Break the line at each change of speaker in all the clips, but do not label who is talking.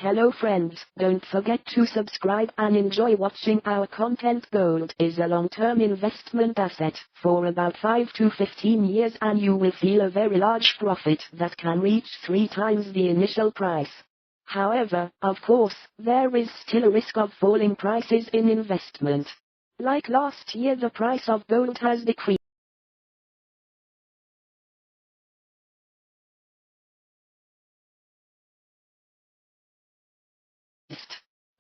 Hello friends, don't forget to subscribe and enjoy watching our content. Gold is a long-term investment asset for about 5 to 15 years, and you will feel a very large profit that can reach 3 times the initial price. However, of course, there is still a risk of falling prices in investment. Like last year, the price of gold has decreased.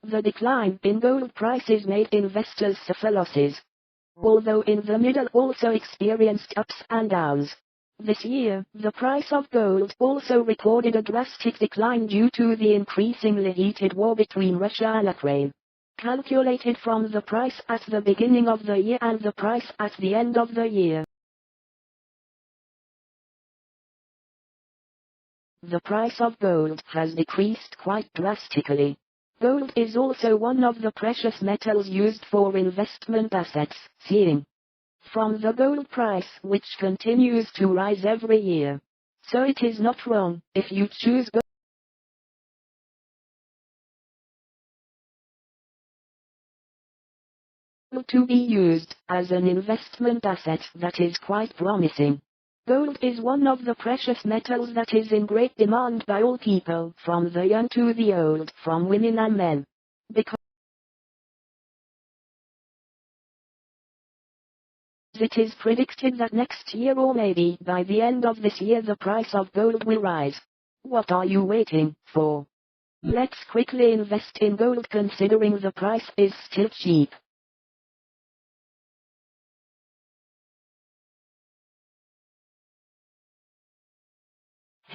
The decline in gold prices made investors suffer losses, although in the middle also experienced ups and downs. This year, the price of gold also recorded a drastic decline due to the increasingly heated war between Russia and Ukraine. Calculated from the price at the beginning of the year and the price at the end of the year, the price of gold has decreased quite drastically. Gold is also one of the precious metals used for investment assets, seeing from the gold price which continues to rise every year. So it is not wrong if you choose gold to be used as an investment asset that is quite promising. Gold is one of the precious metals that is in great demand by all people, from the young to the old, from women and men. Because it is predicted that next year, or maybe by the end of this year, the price of gold will rise. What are you waiting for? Let's quickly invest in gold, considering the price is still cheap.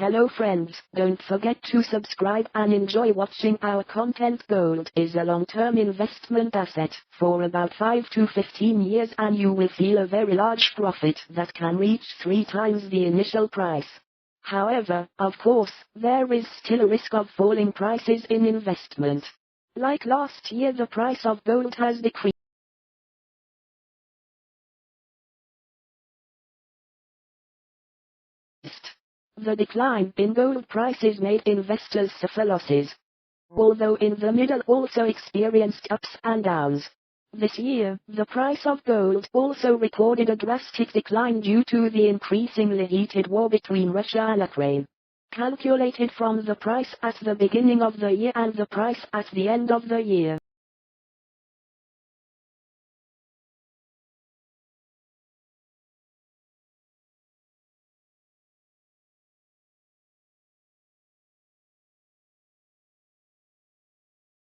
Hello friends, don't forget to subscribe and enjoy watching our content. Gold is a long-term investment asset for about 5 to 15 years, and you will feel a very large profit that can reach 3 times the initial price. However, of course, there is still a risk of falling prices in investment. Like last year, the price of gold has decreased. The decline in gold prices made investors suffer losses, although in the middle also experienced ups and downs. This year, the price of gold also recorded a drastic decline due to the increasingly heated war between Russia and Ukraine. Calculated from the price at the beginning of the year and the price at the end of the year,